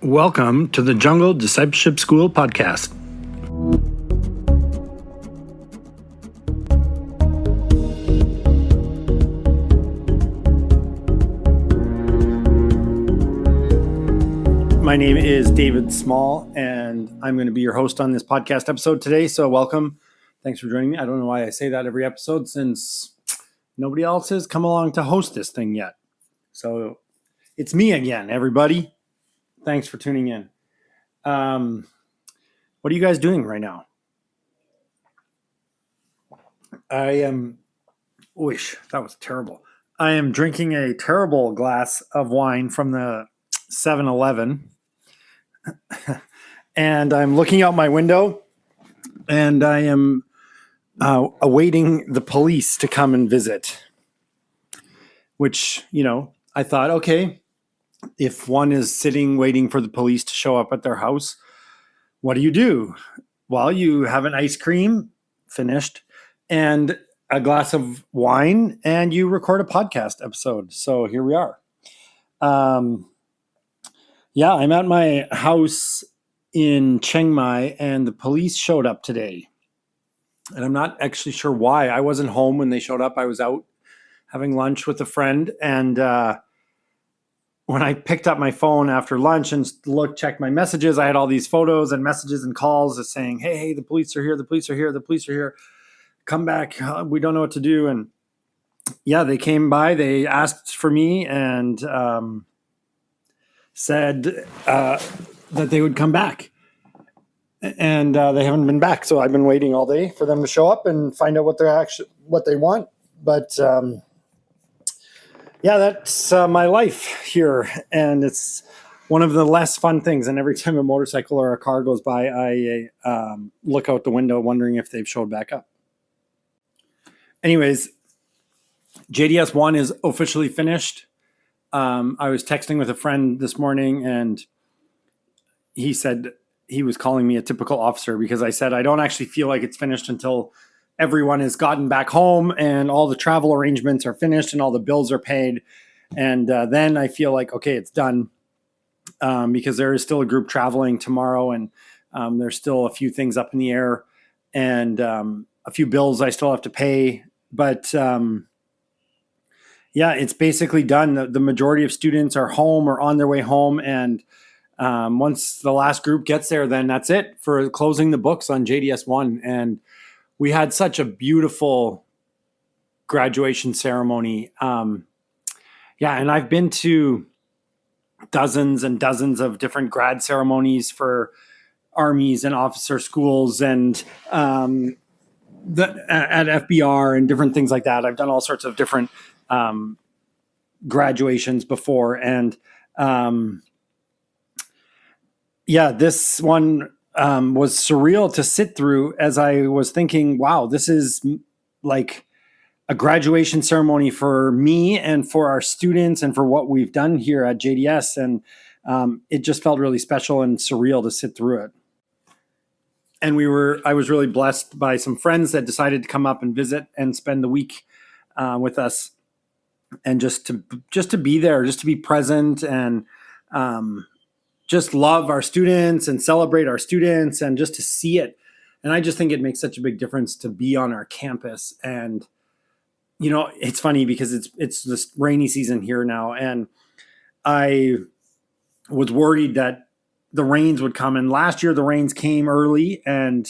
Welcome to the Jungle Discipleship School podcast. My name is David Small, and I'm going to be your host on this podcast episode today. So welcome. Thanks for joining me. I don't know why I say that every episode since nobody else has come along to host this thing yet. So it's me again, everybody. Thanks for tuning in. What are you guys doing right now? That was terrible. I am drinking a terrible glass of wine from the 7-Eleven. And I'm looking out my window and I am awaiting the police to come and visit. Which, I thought, okay, if one is sitting waiting for the police to show up at their house, what do? Well, you have an ice cream finished and a glass of wine and you record a podcast episode. So here we are. I'm at my house in Chiang Mai and the police showed up today. And I'm not actually sure why. I wasn't home when they showed up. I was out having lunch with a friend, and when I picked up my phone after lunch and checked my messages, I had all these photos and messages and calls saying, hey, the police are here, the police are here, the police are here. Come back. We don't know what to do. And they came by. They asked for me and said that they would come back. And they haven't been back. So I've been waiting all day for them to show up and find out what they want. But that's my life here. And it's one of the less fun things. And every time a motorcycle or a car goes by, I look out the window wondering if they've showed back up. Anyways, JDS 1 is officially finished. I was texting with a friend this morning and he said he was calling me a typical officer because I said, I don't actually feel like it's finished until everyone has gotten back home and all the travel arrangements are finished and all the bills are paid. And then I feel like, okay, it's done because there is still a group traveling tomorrow and there's still a few things up in the air and a few bills I still have to pay. But it's basically done. The majority of students are home or on their way home. And once the last group gets there, then that's it for closing the books on JDS 1. And we had such a beautiful graduation ceremony. And I've been to dozens and dozens of different grad ceremonies for armies and officer schools and at FBR and different things like that. I've done all sorts of different graduations before. And this one was surreal to sit through as I was thinking, wow, this is like a graduation ceremony for me and for our students and for what we've done here at JDS. And it just felt really special and surreal to sit through it. And I was really blessed by some friends that decided to come up and visit and spend the week with us and just to be there, just to be present and just love our students and celebrate our students and just to see it. And I just think it makes such a big difference to be on our campus. And, it's funny because it's this rainy season here now. And I was worried that the rains would come. And last year, the rains came early and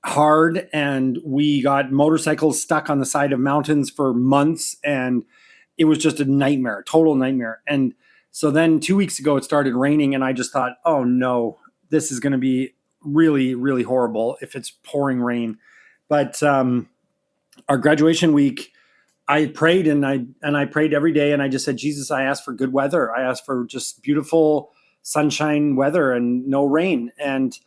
hard. And we got motorcycles stuck on the side of mountains for months. And it was just a nightmare, total nightmare. And so then 2 weeks ago, it started raining and I just thought, oh no, this is going to be really, really horrible if it's pouring rain. But our graduation week, I prayed and I prayed every day and I just said, Jesus, I asked for good weather. I asked for just beautiful sunshine weather and no rain. And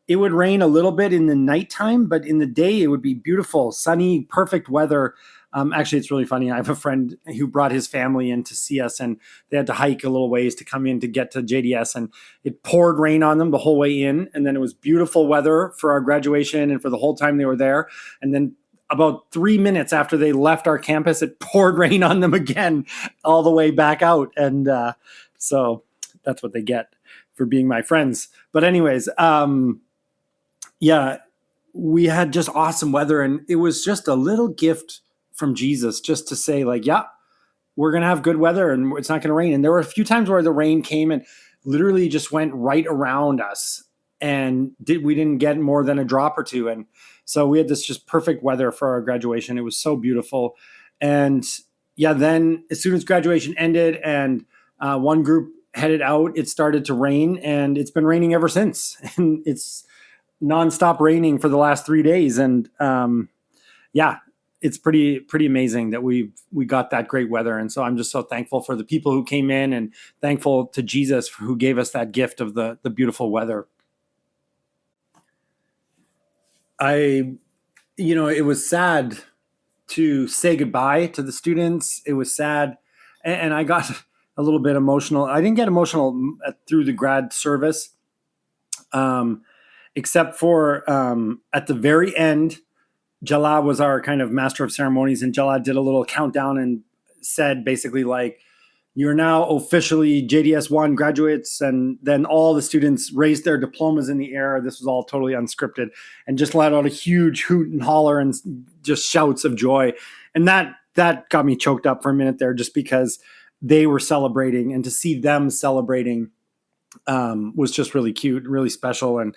it would rain a little bit in the nighttime, but in the day it would be beautiful, sunny, perfect weather. Actually, it's really funny. I have a friend who brought his family in to see us and they had to hike a little ways to come in to get to JDS and it poured rain on them the whole way in. And then it was beautiful weather for our graduation and for the whole time they were there. And then about 3 minutes after they left our campus, it poured rain on them again all the way back out. And so that's what they get. for being my friends. But anyways, yeah, we had just awesome weather, and it was just a little gift from Jesus just to say like, yeah, we're going to have good weather and it's not going to rain. And there were a few times where the rain came and literally just went right around us, and we didn't get more than a drop or two. And so we had this just perfect weather for our graduation. It was so beautiful. And yeah, then as soon as graduation ended and one group headed out, it started to rain, and it's been raining ever since. And it's nonstop raining for the last 3 days. And yeah, it's pretty amazing that we got that great weather. And so I'm just so thankful for the people who came in, and thankful to Jesus who gave us that gift of the beautiful weather. It was sad to say goodbye to the students. It was sad. And I got a little bit emotional. I didn't get emotional through the grad service, except for at the very end, Jala was our kind of master of ceremonies, and Jala did a little countdown and said basically like, you're now officially JDS 1 graduates. And then all the students raised their diplomas in the air. This was all totally unscripted, and just let out a huge hoot and holler and just shouts of joy. And that got me choked up for a minute there, just because they were celebrating, and to see them celebrating was just really cute, really special. And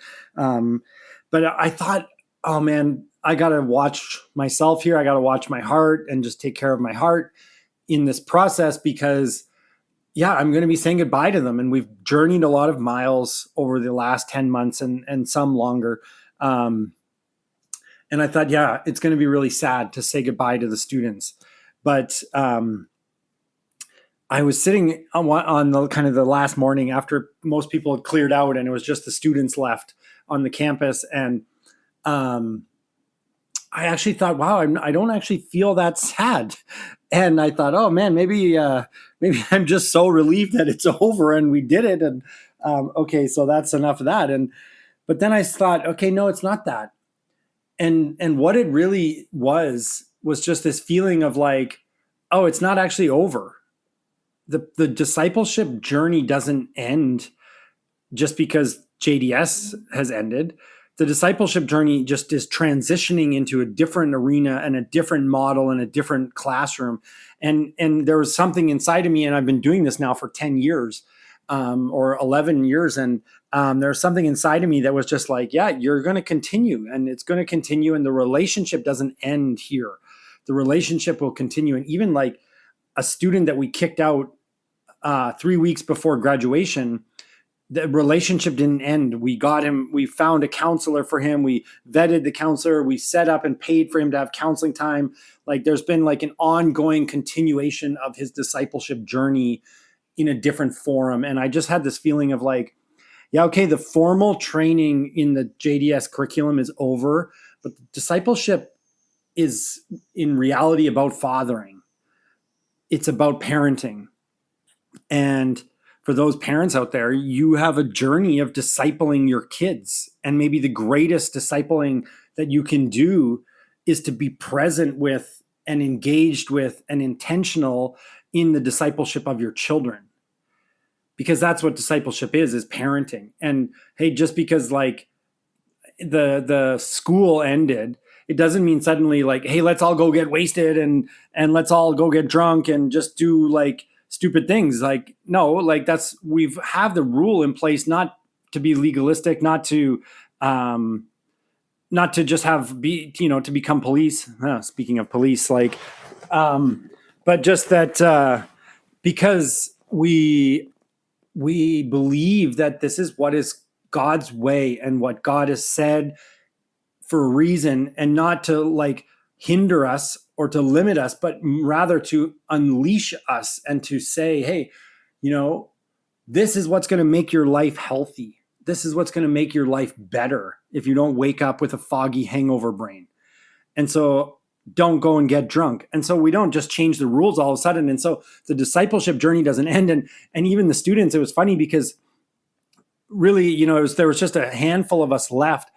but I thought, oh man, I got to watch myself here. I got to watch my heart and just take care of my heart in this process, because yeah, I'm going to be saying goodbye to them. And we've journeyed a lot of miles over the last 10 months and some longer. And I thought, yeah, it's going to be really sad to say goodbye to the students. But I was sitting on the kind of the last morning after most people had cleared out, and it was just the students left on the campus. And I actually thought, wow, I don't actually feel that sad. And I thought, oh man, maybe I'm just so relieved that it's over and we did it. And okay, so that's enough of that. But then I thought, okay, no, it's not that. And what it really was just this feeling of like, oh, it's not actually over. The discipleship journey doesn't end just because JDS has ended. The discipleship journey just is transitioning into a different arena and a different model and a different classroom. And there was something inside of me, and I've been doing this now for 10 years or 11 years. And there's something inside of me that was just like, yeah, you're going to continue, and it's going to continue. And the relationship doesn't end here. The relationship will continue. And even like a student that we kicked out 3 weeks before graduation, the relationship didn't end. We got him, we found a counselor for him. We vetted the counselor. We set up and paid for him to have counseling time. Like there's been like an ongoing continuation of his discipleship journey in a different forum. And I just had this feeling of like, yeah, okay, the formal training in the JDS curriculum is over, but discipleship is in reality about fathering. It's about parenting. And for those parents out there, you have a journey of discipling your kids. And maybe the greatest discipling that you can do is to be present with and engaged with and intentional in the discipleship of your children. Because that's what discipleship is parenting. And hey, just because like the school ended, it doesn't mean suddenly like, hey, let's all go get wasted and let's all go get drunk and just do like stupid things. Like, no, like we've have the rule in place, not to be legalistic, not to just to become police. Speaking of police, like, but just that because we believe that this is what is God's way and what God has said for a reason, and not to like hinder us or to limit us, but rather to unleash us and to say, hey, this is what's going to make your life healthy. This is what's going to make your life better if you don't wake up with a foggy hangover brain. And so don't go and get drunk. And so we don't just change the rules all of a sudden. And so the discipleship journey doesn't end. And even the students, it was funny because really, there was just a handful of us left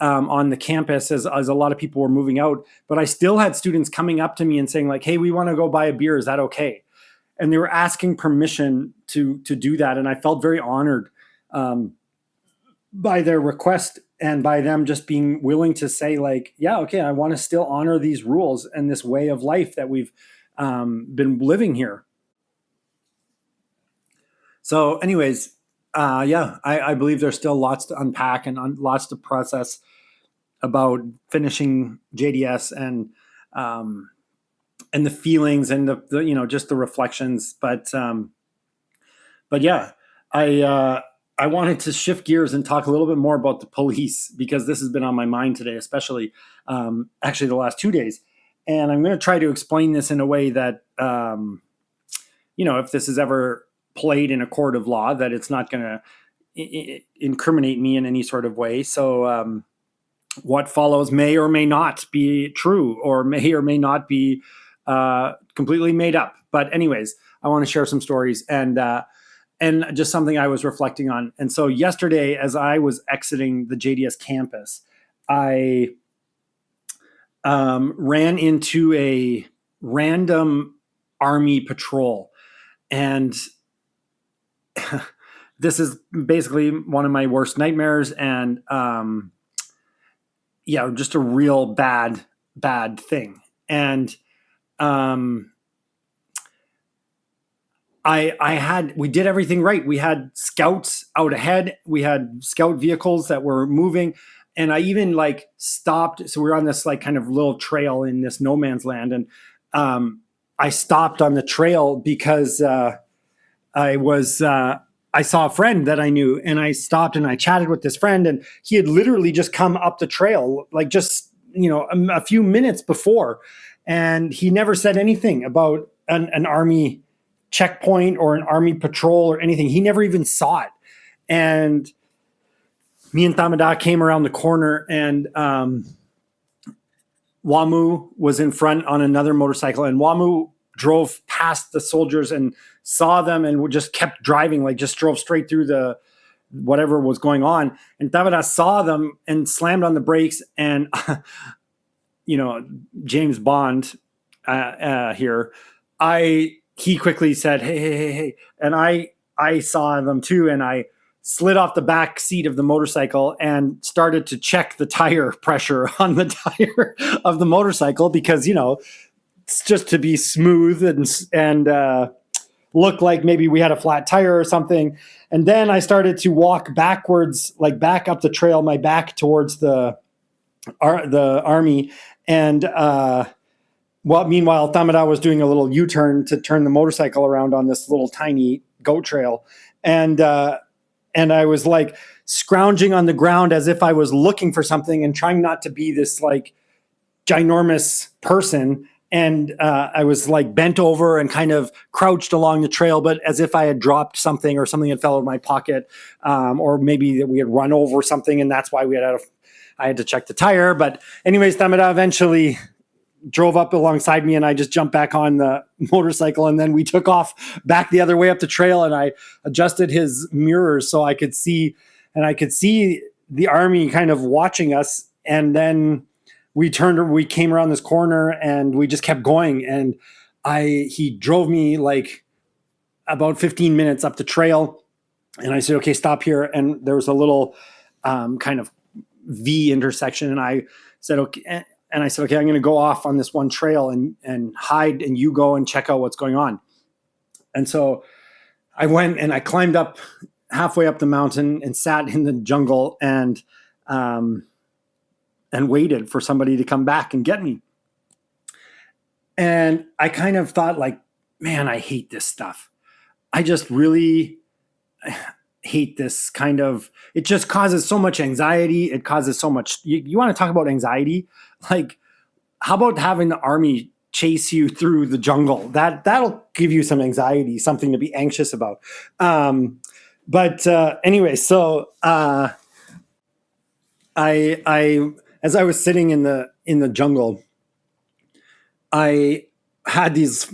on the campus as a lot of people were moving out. But I still had students coming up to me and saying like, hey, we want to go buy a beer. Is that okay? And they were asking permission to do that. And I felt very honored by their request and by them just being willing to say like, yeah, okay, I want to still honor these rules and this way of life that we've been living here. So anyways, I believe there's still lots to unpack and lots to process about finishing JDS and the feelings and the just the reflections. But yeah, I wanted to shift gears and talk a little bit more about the police, because this has been on my mind today, especially actually the last 2 days. And I'm going to try to explain this in a way that, if this is ever played in a court of law, that it's not going to incriminate me in any sort of way. So what follows may or may not be true, or may not be completely made up. But anyways, I want to share some stories and just something I was reflecting on. And so yesterday, as I was exiting the JDS campus, I ran into a random Army patrol. And this is basically one of my worst nightmares. And just a real bad thing. And we did everything right. We had scouts out ahead. We had scout vehicles that were moving. And I even like stopped. So we were on this like kind of little trail in this no man's land. And I stopped on the trail because I saw a friend that I knew, and I stopped and I chatted with this friend, and he had literally just come up the trail, like just, a few minutes before. And he never said anything about an Army checkpoint or an Army patrol or anything. He never even saw it. And me and Tamada came around the corner, and Wamu was in front on another motorcycle, and Wamu drove past the soldiers and saw them and just kept driving, like just drove straight through the whatever was going on. And Tamada saw them and slammed on the brakes, and James Bond here, he quickly said, hey. And I saw them too. And I slid off the back seat of the motorcycle and started to check the tire pressure on the tire of the motorcycle, because, it's just to be smooth and look like maybe we had a flat tire or something. And then I started to walk backwards, like back up the trail, my back towards the Army. And meanwhile, Tamada was doing a little U-turn to turn the motorcycle around on this little tiny goat trail. And I was like scrounging on the ground as if I was looking for something and trying not to be this like ginormous person. And I was like bent over and kind of crouched along the trail, but as if I had dropped something or something had fell out of my pocket, or maybe that we had run over something, and that's why I had to check the tire. But anyways, Tamada eventually drove up alongside me, and I just jumped back on the motorcycle, and then we took off back the other way up the trail, and I adjusted his mirrors so I could see the Army kind of watching us. And then we came around this corner, and we just kept going. And he drove me like about 15 minutes up the trail, and I said, okay, stop here. And there was a little kind of V intersection, and I said, okay. And I said, okay, I'm going to go off on this one trail and hide, and you go and check out what's going on. And so I went and I climbed up halfway up the mountain and sat in the jungle and waited for somebody to come back and get me. And I kind of thought like, man, I hate this stuff. I just really hate this kind of, it just causes so much anxiety. It causes so much, you want to talk about anxiety? Like, how about having the Army chase you through the jungle? That'll give you some anxiety, something to be anxious about. But anyway, so I as I was sitting in the jungle, I had these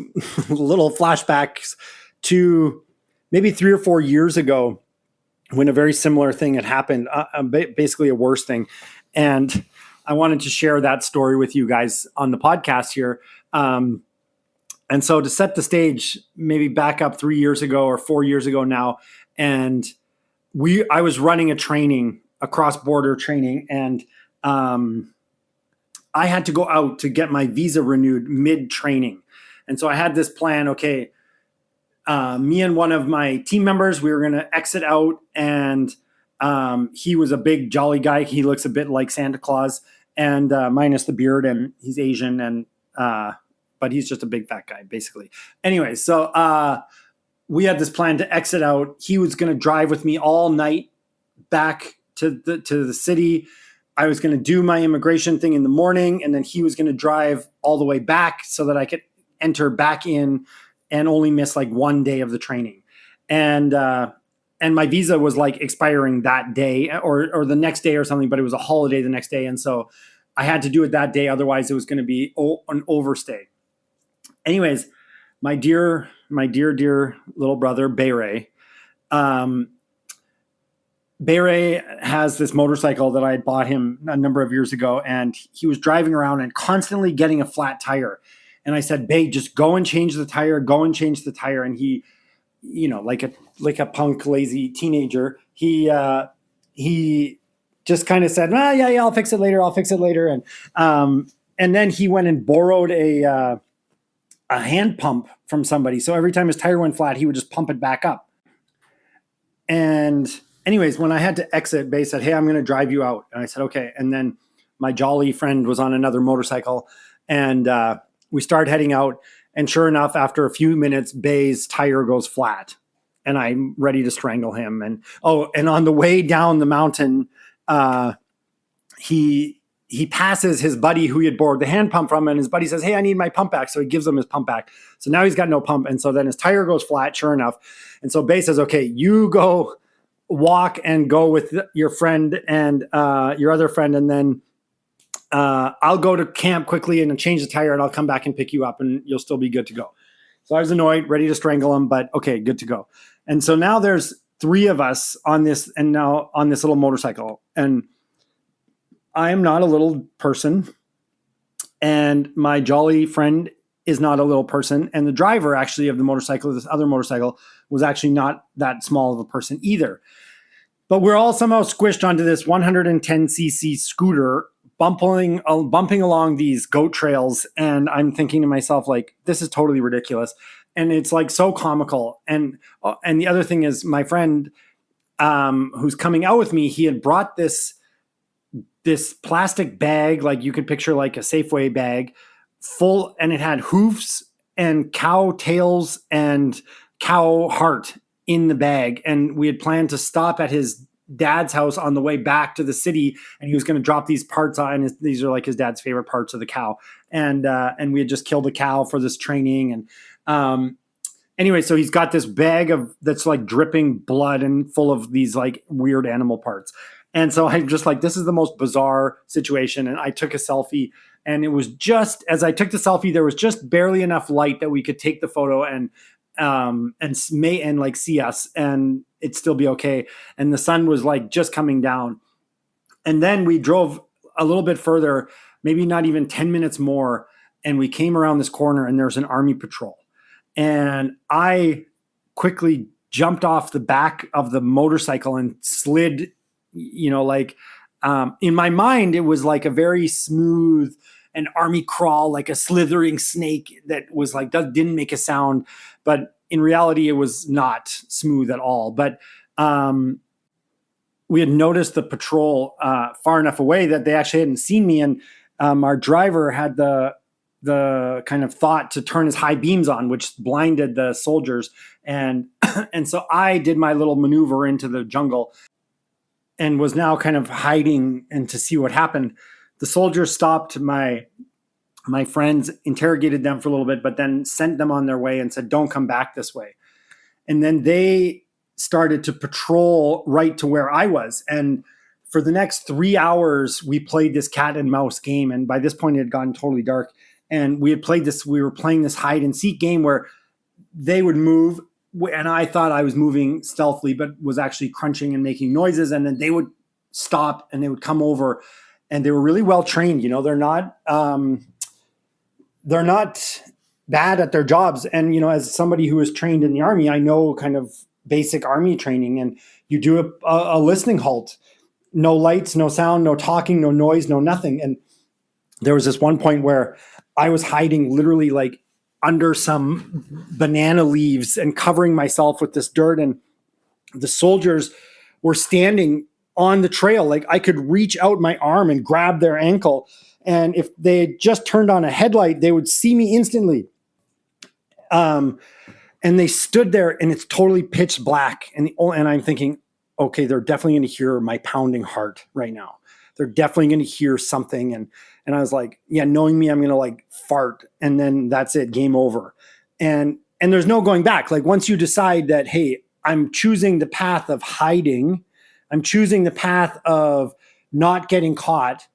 little flashbacks to maybe 3 or 4 years ago, when a very similar thing had happened, basically a worse thing. And I wanted to share that story with you guys on the podcast here. And so to set the stage, maybe back up 3 years ago or 4 years ago now, and I was running a training, a cross-border training, and I had to go out to get my visa renewed mid-training. And so I had this plan, okay, me and one of my team members, we were going to exit out, and he was a big jolly guy. He looks a bit like Santa Claus, and minus the beard, and he's Asian, and but he's just a big fat guy, basically. Anyway, so we had this plan to exit out. He was going to drive with me all night back to the city. I was going to do my immigration thing in the morning, and then he was going to drive all the way back so that I could enter back in and only miss like one day of the training. And my visa was like expiring that day or the next day or something, but it was a holiday the next day. And so I had to do it that day. Otherwise it was going to be an overstay. Anyways, my dear little brother, Beret, Beret has this motorcycle that I had bought him a number of years ago, and he was driving around and constantly getting a flat tire. And I said, babe, just go and change the tire, And he, like a punk, lazy teenager, he just kind of said, yeah, I'll fix it later. And then he went and borrowed a hand pump from somebody. So every time his tire went flat, he would just pump it back up. And anyways, when I had to exit, Bay said, hey, I'm going to drive you out. And I said, okay. And then my jolly friend was on another motorcycle, and we started heading out. And sure enough, after a few minutes, Bay's tire goes flat, and I'm ready to strangle him. And on the way down the mountain, he passes his buddy who he had borrowed the hand pump from, and his buddy says, hey, I need my pump back. So he gives him his pump back. So now he's got no pump. And so then his tire goes flat, sure enough. And so Bay says, okay, you go walk and go with your friend and your other friend, and then I'll go to camp quickly and change the tire, and I'll come back and pick you up, and you'll still be good to go. So I was annoyed, ready to strangle him, but okay, good to go. And so now there's three of us on this little motorcycle, and I am not a little person, and my jolly friend is not a little person, and the driver actually of the motorcycle, this other motorcycle, was actually not that small of a person either. But we're all somehow squished onto this 110cc scooter, bumping along these goat trails. And I'm thinking to myself, like, this is totally ridiculous. And it's like so comical. And the other thing is, my friend who's coming out with me, he had brought this plastic bag, like you could picture like a Safeway bag, full, and it had hoofs and cow tails and cow heart in the bag. And we had planned to stop at his dad's house on the way back to the city, and he was going to drop these parts on. These are like his dad's favorite parts of the cow. And we had just killed a cow for this training. And anyway, so he's got this bag that's like dripping blood and full of these like weird animal parts. And so I'm just like, this is the most bizarre situation. And I took a selfie, and it was just, as I took the selfie, there was just barely enough light that we could take the photo and like see us, and it'd still be okay. And the sun was like just coming down. And then we drove a little bit further, maybe not even 10 minutes more, and we came around this corner, and there's an army patrol. And I quickly jumped off the back of the motorcycle and slid, in my mind, it was like a very smooth, an army crawl, like a slithering snake that was like, didn't make a sound. But in reality, it was not smooth at all. But we had noticed the patrol far enough away that they actually hadn't seen me. And our driver had the kind of thought to turn his high beams on, which blinded the soldiers. And so I did my little maneuver into the jungle and was now kind of hiding and to see what happened. The soldiers stopped my friends, interrogated them for a little bit, but then sent them on their way and said, don't come back this way. And then they started to patrol right to where I was. And for the next 3 hours, we played this cat and mouse game. And by this point, it had gotten totally dark. And we were playing this hide and seek game where they would move, and I thought I was moving stealthily, but was actually crunching and making noises. And then they would stop and they would come over, and they were really well trained. They're not bad at their jobs. And, as somebody who is trained in the army, I know kind of basic army training, and you do a listening halt. No lights, no sound, no talking, no noise, no nothing. And there was this one point where I was hiding literally like under some banana leaves and covering myself with this dirt. And the soldiers were standing on the trail. Like I could reach out my arm and grab their ankle. And if they had just turned on a headlight, they would see me instantly. And they stood there and it's totally pitch black. And I'm thinking, okay, they're definitely going to hear my pounding heart right now. They're definitely going to hear something. And I was like, yeah, knowing me, I'm going to like fart and then that's it, game over. And there's no going back. Like once you decide that, hey, I'm choosing the path of hiding, I'm choosing the path of not getting caught,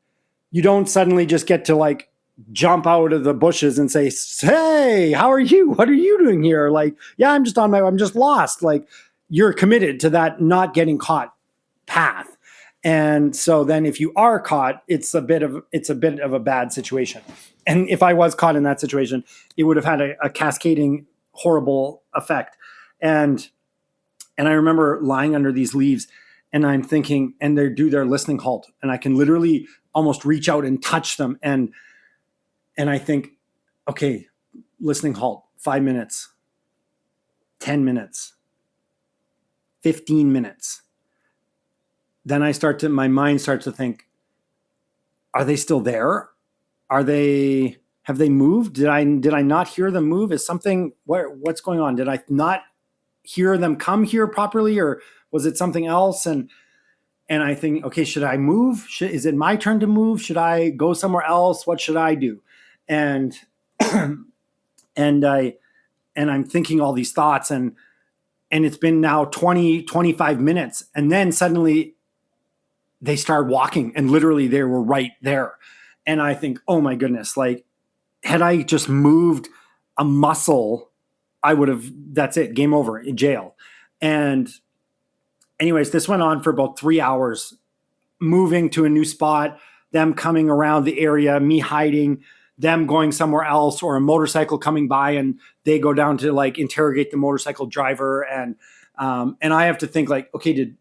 you don't suddenly just get to like jump out of the bushes and say, hey, how are you? What are you doing here? Like, yeah, I'm just lost. Like you're committed to that not getting caught path. And so then if you are caught, it's a bit of a bad situation. And if I was caught in that situation, it would have had a cascading horrible effect. And I remember lying under these leaves and I'm thinking, and they do their listening halt and I can literally almost reach out and touch them. And I think, okay, listening halt, 5 minutes, 10 minutes, 15 minutes. Then my mind starts to think, are they still there? Have they moved? Did I not hear them move? Is something, what's going on? Did I not hear them come here properly, or was it something else? And I think, okay, should I move? Is it my turn to move? Should I go somewhere else? What should I do? And I'm thinking all these thoughts and it's been now 20, 25 minutes. And then suddenly they started walking and literally they were right there. And I think, oh my goodness, like had I just moved a muscle, I would have, that's it, game over, in jail. And anyways, this went on for about 3 hours, moving to a new spot, them coming around the area, me hiding, them going somewhere else, or a motorcycle coming by and they go down to like interrogate the motorcycle driver. And I have to think like, okay,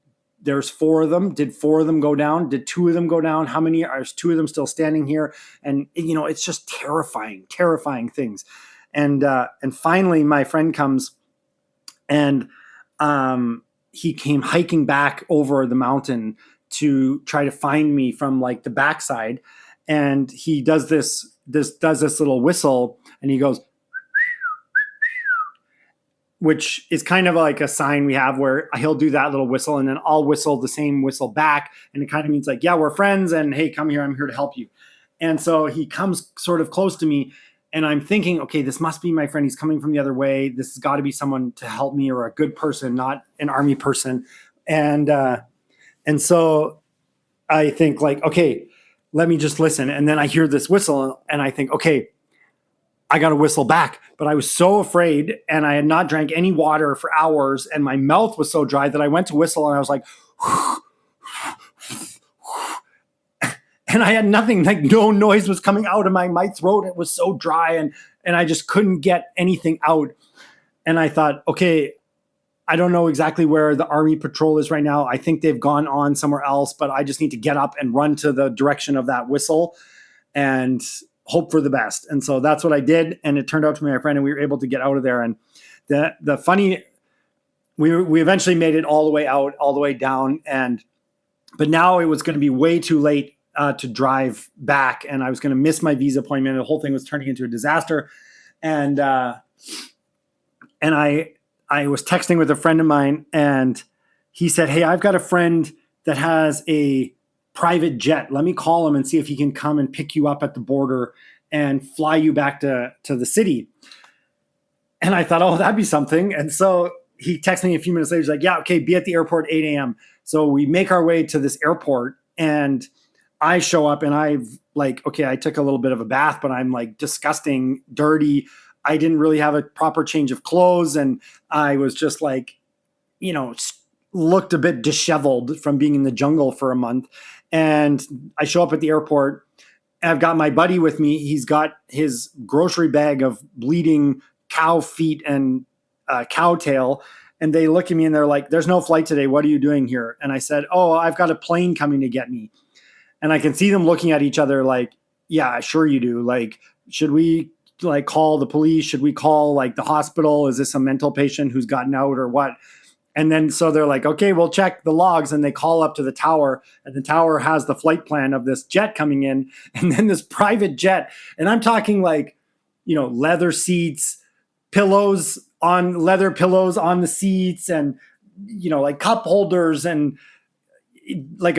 there's 4 of them. Did 4 of them go down? Did 2 of them go down? How many are 2 of them still standing here? And it's just terrifying things. And finally my friend comes and he came hiking back over the mountain to try to find me from like the backside. And he does this little whistle and he goes, which is kind of like a sign we have where he'll do that little whistle and then I'll whistle the same whistle back. And it kind of means like, yeah, we're friends and hey, come here, I'm here to help you. And so he comes sort of close to me and I'm thinking, okay, this must be my friend. He's coming from the other way. This has got to be someone to help me or a good person, not an army person. And so I think like, okay, let me just listen. And then I hear this whistle and I think, okay, I got to whistle back. But I was so afraid and I had not drank any water for hours and my mouth was so dry that I went to whistle and I was like, and I had nothing, like no noise was coming out of my throat. It was so dry and I just couldn't get anything out. And I thought, okay, I don't know exactly where the army patrol is right now. I think they've gone on somewhere else, but I just need to get up and run to the direction of that whistle and hope for the best. And so that's what I did. And it turned out to be my friend and we were able to get out of there. And the funny, we eventually made it all the way out, all the way down. But now it was going to be way too late to drive back. And I was going to miss my visa appointment. The whole thing was turning into a disaster. And I was texting with a friend of mine and he said, hey, I've got a friend that has a private jet. Let me call him and see if he can come and pick you up at the border and fly you back to the city. And I thought, oh, that'd be something. And so he texted me a few minutes later. He's like, yeah, okay, be at the airport 8 a.m. So we make our way to this airport and I show up and I've like, okay, I took a little bit of a bath, but I'm like disgusting, dirty. I didn't really have a proper change of clothes. And I was just like, looked a bit disheveled from being in the jungle for a month. And I show up at the airport and I've got my buddy with me. He's got his grocery bag of bleeding cow feet and cow tail. And they look at me and they're like, there's no flight today. What are you doing here? And I said, oh, I've got a plane coming to get me. And I can see them looking at each other like, yeah, sure you do. Like, should we like call the police? Should we call like the hospital? Is this a mental patient who's gotten out or what? And then so they're like, okay, we'll check the logs. And they call up to the tower, and the tower has the flight plan of this jet coming in, and then this private jet. And I'm talking like, leather seats, leather pillows on the seats, and, like cup holders, and like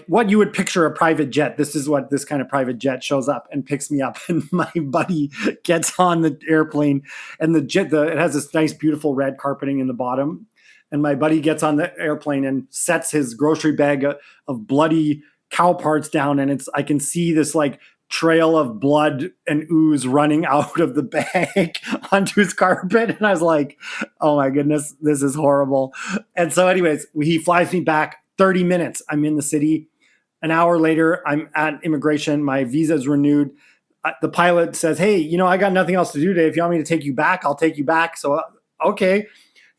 what you would picture a private jet. This is what this kind of private jet shows up and picks me up. And my buddy gets on the airplane, and the jet, it has this nice, beautiful red carpeting in the bottom. And my buddy gets on the airplane and sets his grocery bag of bloody cow parts down. And I can see this like trail of blood and ooze running out of the bag onto his carpet. And I was like, oh my goodness, this is horrible. And so anyways, he flies me back 30 minutes. I'm in the city. An hour later, I'm at immigration. My visa is renewed. The pilot says, hey, I got nothing else to do today. If you want me to take you back, I'll take you back. So, okay.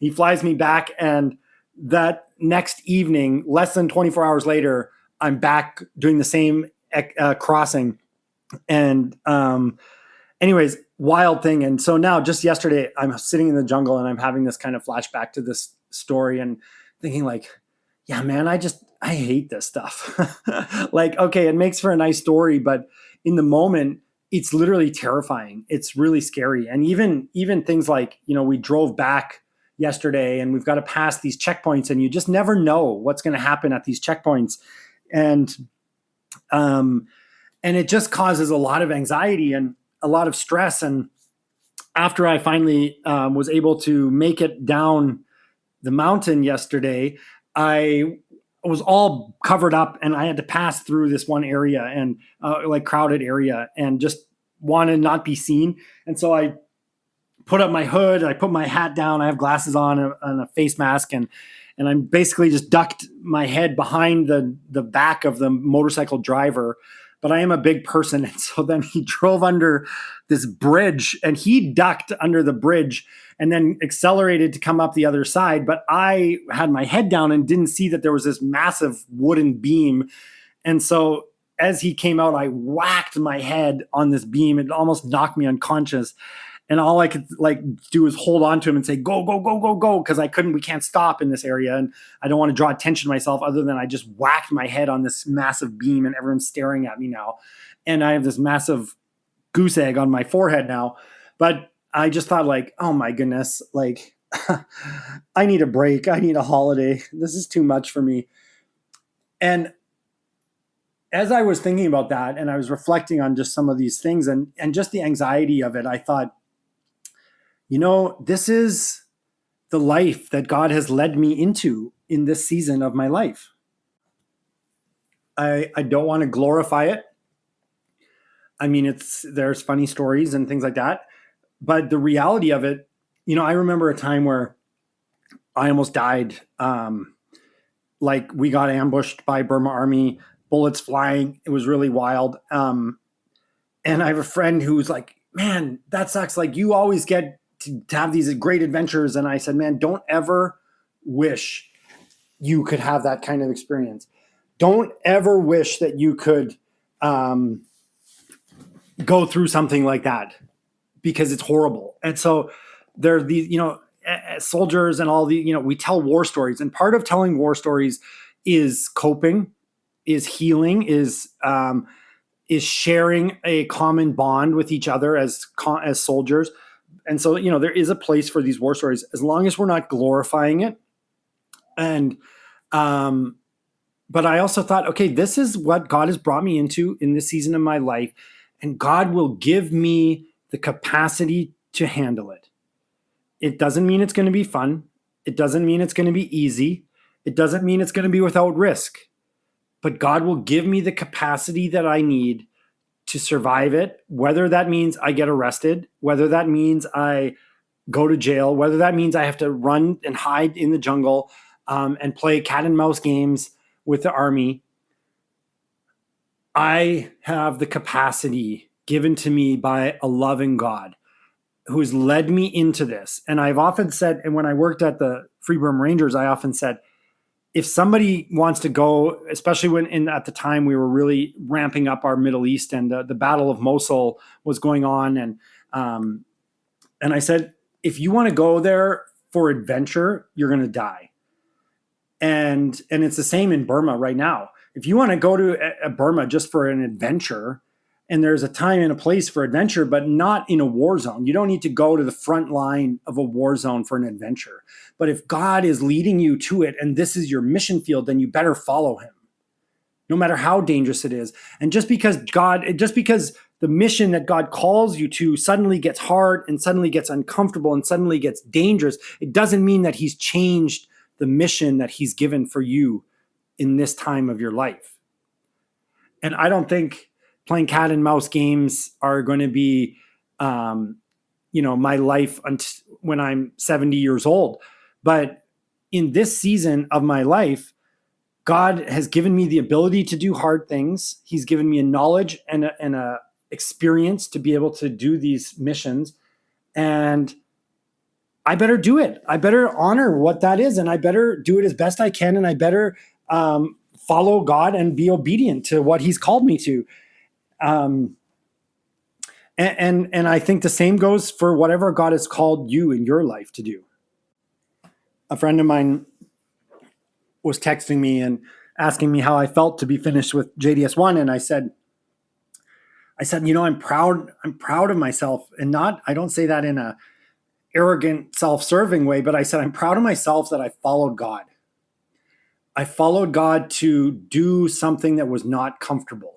He flies me back, and that next evening, less than 24 hours later, I'm back doing the same crossing. And anyways, wild thing. And so now just yesterday, I'm sitting in the jungle and I'm having this kind of flashback to this story and thinking like, yeah, man, I hate this stuff. Like, okay, it makes for a nice story, but in the moment, it's literally terrifying. It's really scary. And even things like, we drove back yesterday and we've got to pass these checkpoints, and you just never know what's going to happen at these checkpoints. And it just causes a lot of anxiety and a lot of stress. And after I finally was able to make it down the mountain yesterday, I was all covered up and I had to pass through this one area and like crowded area, and just want to not be seen. And so I put up my hood, I put my hat down, I have glasses on and a face mask, and I'm basically just ducked my head behind the back of the motorcycle driver. But I am a big person. And so then he drove under this bridge, and he ducked under the bridge and then accelerated to come up the other side. But I had my head down and didn't see that there was this massive wooden beam. And so as he came out, I whacked my head on this beam. It almost knocked me unconscious. And all I could like do is hold on to him and say, go, go, go, go, go. Cause we can't stop in this area. And I don't want to draw attention to myself other than I just whacked my head on this massive beam and everyone's staring at me now. And I have this massive goose egg on my forehead now. But I just thought like, oh my goodness, like I need a break. I need a holiday. This is too much for me. And as I was thinking about that and I was reflecting on just some of these things and just the anxiety of it, I thought, this is the life that God has led me into in this season of my life. I don't want to glorify it. I mean, there's funny stories and things like that, but the reality of it, I remember a time where I almost died. Like we got ambushed by Burma army, bullets flying. It was really wild. And I have a friend who's like, man, that sucks. Like you always get to have these great adventures. And I said, man, don't ever wish you could have that kind of experience. Don't ever wish that you could go through something like that, because it's horrible. And so there are these, soldiers and all the, we tell war stories, and part of telling war stories is coping, is healing, is sharing a common bond with each other as soldiers. And so, there is a place for these war stories as long as we're not glorifying it. And, but I also thought, okay, this is what God has brought me into in this season of my life, and God will give me the capacity to handle it. It doesn't mean it's going to be fun. It doesn't mean it's going to be easy. It doesn't mean it's going to be without risk, but God will give me the capacity that I need to survive it, whether that means I get arrested, whether that means I go to jail, whether that means I have to run and hide in the jungle and play cat and mouse games with the army. I have the capacity given to me by a loving God who's led me into this. And I've often said, and when I worked at the Free Burma Rangers, I often said, if somebody wants to go, especially at the time we were really ramping up our Middle East and the Battle of Mosul was going on. And I said, if you want to go there for adventure, you're going to die. And it's the same in Burma right now. If you want to go to Burma just for an adventure, and there's a time and a place for adventure, but not in a war zone. You don't need to go to the front line of a war zone for an adventure. But if God is leading you to it and this is your mission field, then you better follow him, no matter how dangerous it is. And just because the mission that God calls you to suddenly gets hard and suddenly gets uncomfortable and suddenly gets dangerous, it doesn't mean that he's changed the mission that he's given for you in this time of your life. And I don't think playing cat and mouse games are going to be, my life when I'm 70 years old. But in this season of my life, God has given me the ability to do hard things. He's given me a knowledge and a experience to be able to do these missions. And I better do it. I better honor what that is. And I better do it as best I can. And I better follow God and be obedient to what he's called me to. And I think the same goes for whatever God has called you in your life to do. A friend of mine was texting me and asking me how I felt to be finished with JDS1. And I said, I'm proud of myself, and I don't say that in a arrogant, self-serving way, but I said, I'm proud of myself that I followed God. I followed God to do something that was not comfortable.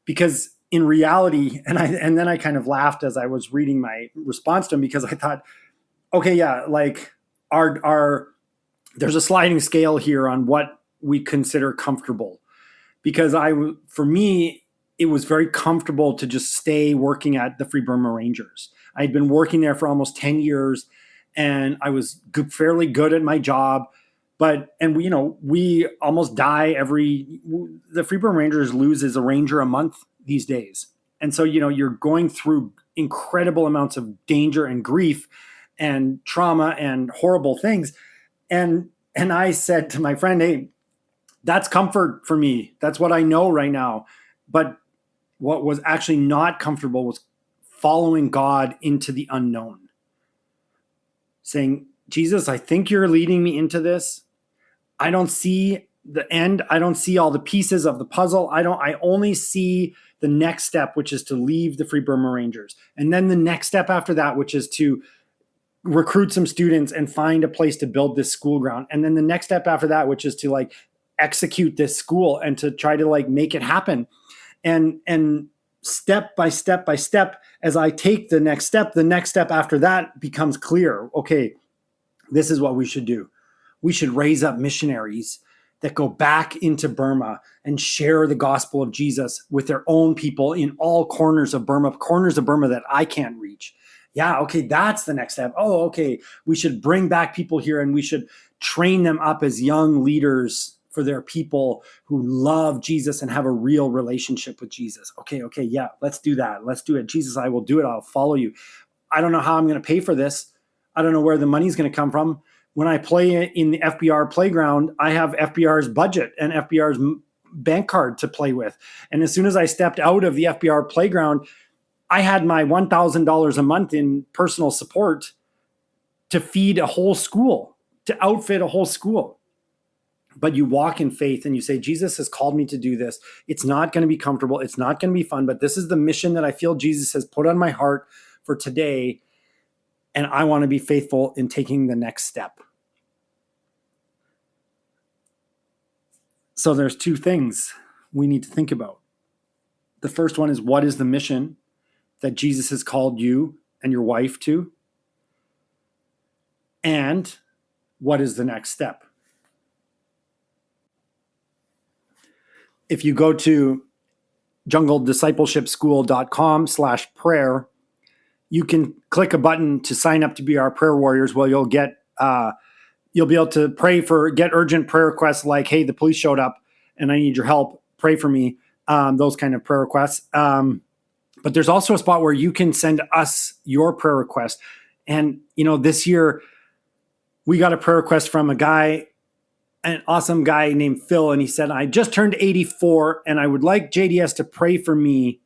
Because in reality, and then I kind of laughed as I was reading my response to him, because I thought, okay, yeah, like there's a sliding scale here on what we consider comfortable. Because for me, it was very comfortable to just stay working at the Free Burma Rangers. I'd been working there for almost 10 years, and I was fairly good at my job. We almost die the Free Burma Rangers loses a ranger a month these days. And so, you're going through incredible amounts of danger and grief and trauma and horrible things. And I said to my friend, hey, that's comfort for me. That's what I know right now. But what was actually not comfortable was following God into the unknown. Saying, Jesus, I think you're leading me into this. I don't see the end. I don't see all the pieces of the puzzle. I only see the next step, which is to leave the Free Burma Rangers. And then the next step after that, which is to recruit some students and find a place to build this school ground. And then the next step after that, which is to execute this school and to try to make it happen. And step by step by step, as I take the next step after that becomes clear. Okay, this is what we should do. We should raise up missionaries that go back into Burma and share the gospel of Jesus with their own people in all corners of Burma that I can't reach. Yeah, okay, that's the next step. Oh, okay, we should bring back people here and we should train them up as young leaders for their people who love Jesus and have a real relationship with Jesus. Okay, yeah, let's do that. Let's do it. Jesus, I will do it. I'll follow you. I don't know how I'm going to pay for this. I don't know where the money's going to come from. When I play in the FBR playground, I have FBR's budget and FBR's bank card to play with. And as soon as I stepped out of the FBR playground, I had my $1,000 a month in personal support to feed a whole school, to outfit a whole school. But you walk in faith and you say, Jesus has called me to do this. It's not going to be comfortable. It's not going to be fun, but this is the mission that I feel Jesus has put on my heart for today. And I want to be faithful in taking the next step. So there's two things we need to think about. The first one is, what is the mission that Jesus has called you and your wife to? And what is the next step? If you go to junglediscipleshipschool.com/prayer, you can click a button to sign up to be our prayer warriors. Well, you'll be able to get urgent prayer requests like, hey, the police showed up and I need your help. Pray for me. Those kind of prayer requests. But there's also a spot where you can send us your prayer request. And, this year we got a prayer request from a guy, an awesome guy named Phil. And he said, I just turned 84 and I would like JDS to pray for me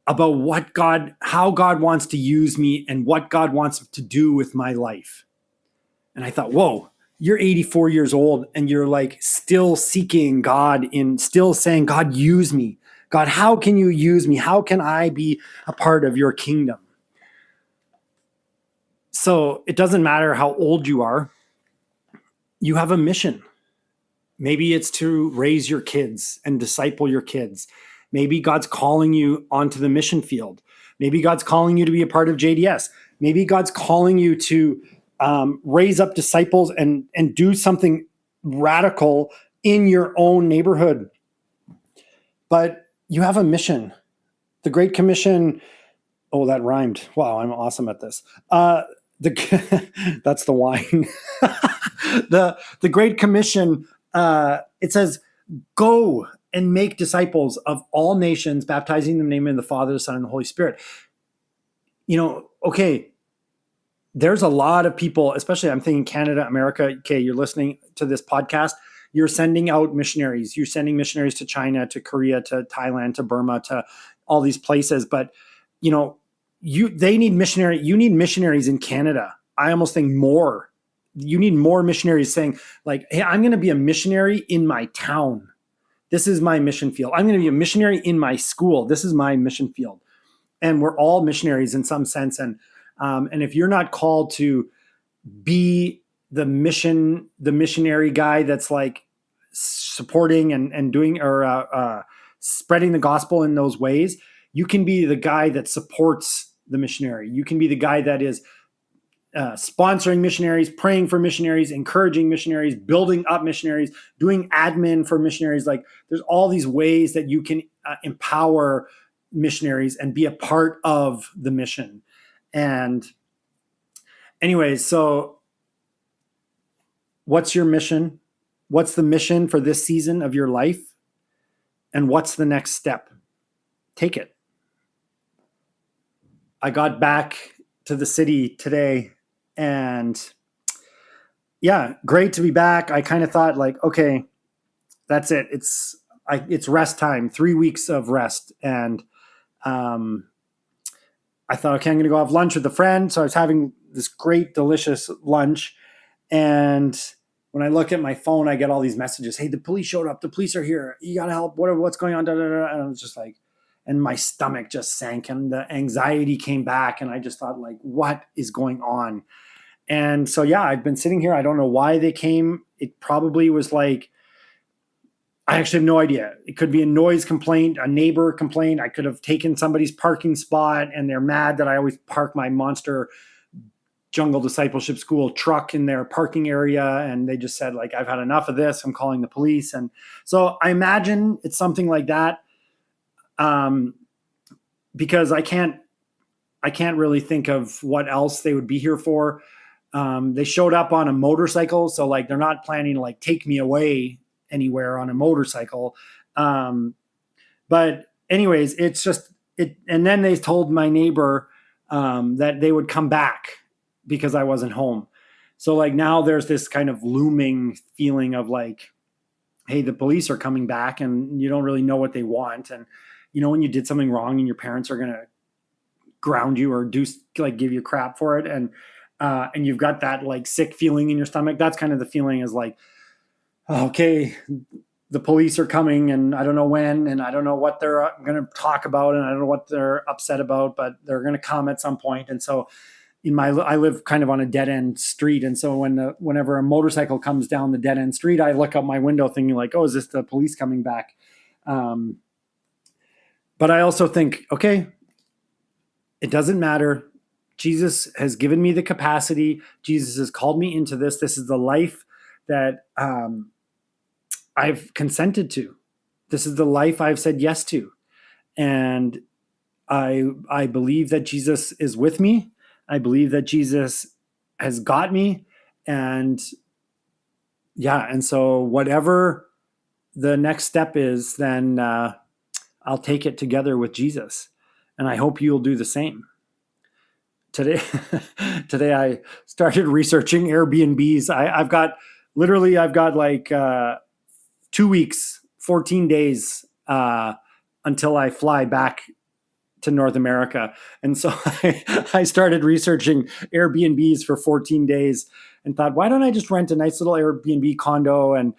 about how God wants to use me and what God wants to do with my life. And I thought, whoa, you're 84 years old and you're like still seeking God, still saying, God, use me. God, how can you use me? How can I be a part of your kingdom? So it doesn't matter how old you are. You have a mission. Maybe it's to raise your kids and disciple your kids. Maybe God's calling you onto the mission field. Maybe God's calling you to be a part of JDS. Maybe God's calling you to raise up disciples and do something radical in your own neighborhood. But you have a mission. The Great Commission. Oh, that rhymed. Wow, I'm awesome at this. That's the wine. The Great Commission, it says, go and make disciples of all nations, baptizing them in the name of the Father, the Son, and the Holy Spirit. Okay, there's a lot of people, especially I'm thinking Canada, America. Okay, you're listening to this podcast. You're sending out missionaries. You're sending missionaries to China, to Korea, to Thailand, to Burma, to all these places. But, they need missionary. You need missionaries in Canada. I almost think more. You need more missionaries saying like, hey, I'm going to be a missionary in my town. This is my mission field. I'm going to be a missionary in my school. This is my mission field. And we're all missionaries in some sense. And if you're not called to be the missionary guy that's like supporting and doing or spreading the gospel in those ways, you can be the guy that supports the missionary. You can be the guy that is sponsoring missionaries, praying for missionaries, encouraging missionaries, building up missionaries, doing admin for missionaries. Like there's all these ways that you can empower missionaries and be a part of the mission. And anyways, so what's your mission? What's the mission for this season of your life? And what's the next step? Take it. I got back to the city today and yeah, great to be back. I kind of thought like, okay, that's it. It's rest time, 3 weeks of rest. And I thought, okay, I'm going to go have lunch with a friend. So I was having this great, delicious lunch. And when I look at my phone, I get all these messages. Hey, the police showed up. The police are here. You got to help. What's going on? Da, da, da. And I was just like, and my stomach just sank and the anxiety came back. And I just thought like, what is going on? And so, yeah, I've been sitting here. I don't know why they came. It probably was like, I actually have no idea. It could be a noise complaint, a neighbor complaint. I could have taken somebody's parking spot and they're mad that I always park my monster Jungle Discipleship School truck in their parking area. And they just said like, I've had enough of this. I'm calling the police. And so I imagine it's something like that. Because I can't really think of what else they would be here for. They showed up on a motorcycle. So like, they're not planning to like take me away anywhere on a motorcycle. But anyways, it's just it. And then they told my neighbor that they would come back because I wasn't home. So like now there's this kind of looming feeling of like, hey, the police are coming back and you don't really know what they want. And when you did something wrong and your parents are going to ground you or do like give you crap for it. And you've got that like sick feeling in your stomach. That's kind of the feeling is like, okay, the police are coming and I don't know when, and I don't know what they're going to talk about. And I don't know what they're upset about, but they're going to come at some point. And so I live kind of on a dead end street. And so whenever a motorcycle comes down the dead end street, I look out my window thinking like, oh, is this the police coming back? But I also think, okay, it doesn't matter. Jesus has given me the capacity. Jesus has called me into this. This is the life that I've consented to. This is the life I've said yes to. And I believe that Jesus is with me. I believe that Jesus has got me. And yeah, and so whatever the next step is, then I'll take it together with Jesus. And I hope you'll do the same. Today, today I started researching Airbnbs. I've got like 2 weeks, 14 days until I fly back to North America. And so I started researching Airbnbs for 14 days and thought, why don't I just rent a nice little Airbnb condo and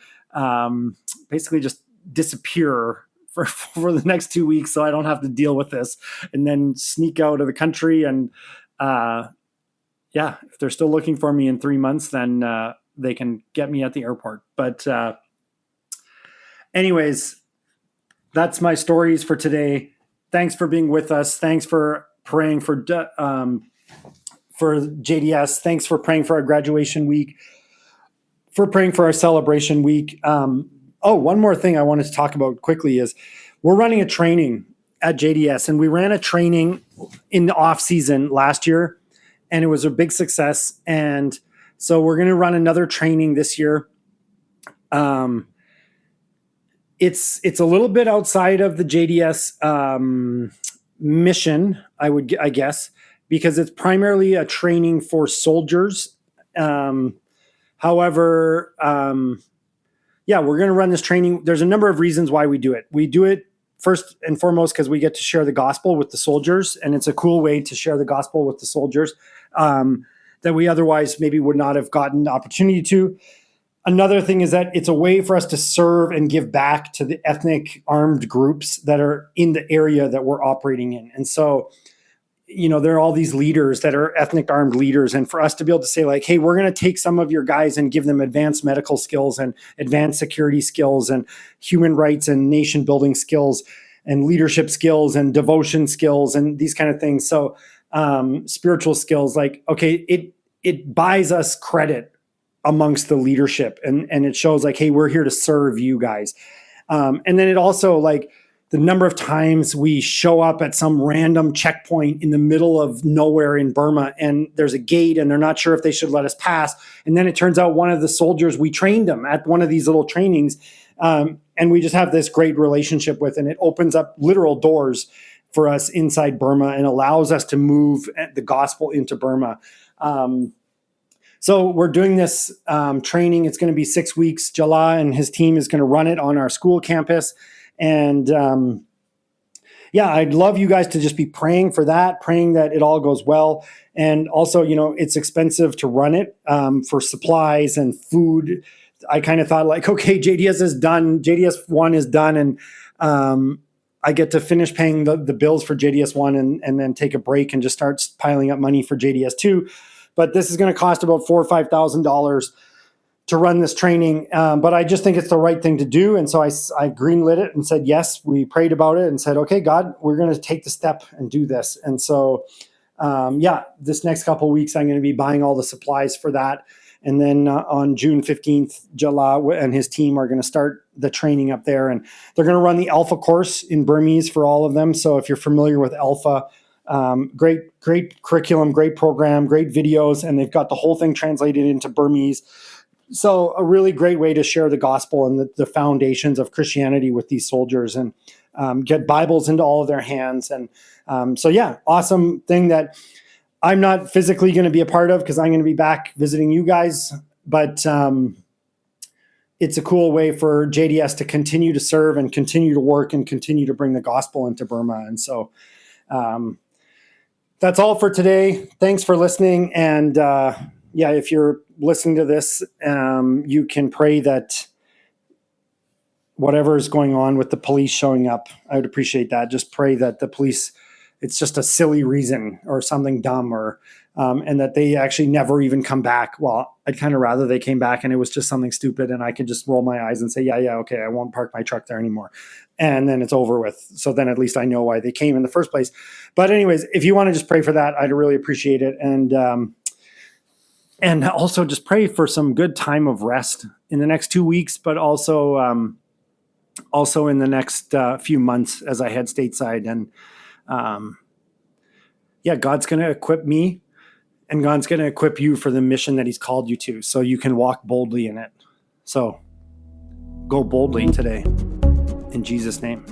basically just disappear for the next 2 weeks so I don't have to deal with this, and then sneak out of the country. And if they're still looking for me in 3 months, then they can get me at the airport. But anyways, that's my stories for today. Thanks for being with us. Thanks for praying for JDS. Thanks for praying for our graduation week, for praying for our celebration week. One more thing I wanted to talk about quickly is we're running a training at JDS, and we ran a training in the off season last year, and it was a big success. And so we're going to run another training this year. It's a little bit outside of the JDS mission, I guess, because it's primarily a training for soldiers. However, we're going to run this training. There's a number of reasons why we do it. We do it first and foremost because we get to share the gospel with the soldiers, and it's a cool way to share the gospel with the soldiers that we otherwise maybe would not have gotten the opportunity to. Another thing is that it's a way for us to serve and give back to the ethnic armed groups that are in the area that we're operating in. And so, there are all these leaders that are ethnic armed leaders. And for us to be able to say like, hey, we're going to take some of your guys and give them advanced medical skills and advanced security skills and human rights and nation building skills and leadership skills and devotion skills and these kind of things. So spiritual skills, like, okay, it buys us credit amongst the leadership. And it shows like, hey, we're here to serve you guys. And then it also, like, the number of times we show up at some random checkpoint in the middle of nowhere in Burma, and there's a gate and they're not sure if they should let us pass. And then it turns out one of the soldiers, we trained them at one of these little trainings. And we just have this great relationship with, and it opens up literal doors for us inside Burma and allows us to move the gospel into Burma. So we're doing this training. It's going to be 6 weeks. Jala and his team is going to run it on our school campus. And I'd love you guys to just be praying for that, praying that it all goes well. And also, it's expensive to run it for supplies and food. I kind of thought like, okay, JDS is done. JDS 1 is done. And I get to finish paying the bills for JDS 1 and then take a break and just start piling up money for JDS 2. But this is going to cost about $4,000 or $5,000 to run this training. But I just think it's the right thing to do. And so I greenlit it and said, yes, we prayed about it and said, okay, God, we're going to take the step and do this. And so, this next couple of weeks, I'm going to be buying all the supplies for that. And then on June 15th, Jala and his team are going to start the training up there. And they're going to run the Alpha course in Burmese for all of them. So if you're familiar with Alpha, great curriculum, great program, great videos, and they've got the whole thing translated into Burmese. So a really great way to share the gospel and the foundations of Christianity with these soldiers and get Bibles into all of their hands. And awesome thing that I'm not physically going to be a part of because I'm going to be back visiting you guys. But it's a cool way for JDS to continue to serve and continue to work and continue to bring the gospel into Burma. And so that's all for today. Thanks for listening. And if you're listening to this, you can pray that whatever is going on with the police showing up, I would appreciate that. Just pray that the police, it's just a silly reason or something dumb, or and that they actually never even come back. Well, I'd kind of rather they came back and it was just something stupid and I could just roll my eyes and say, okay, I won't park my truck there anymore. And then it's over with. So then at least I know why they came in the first place. But anyways, if you want to just pray for that, I'd really appreciate it. And also just pray for some good time of rest in the next 2 weeks, but also in the next few months as I head stateside. And God's going to equip me, and God's going to equip you for the mission that he's called you to, so you can walk boldly in it. So go boldly today in Jesus' name.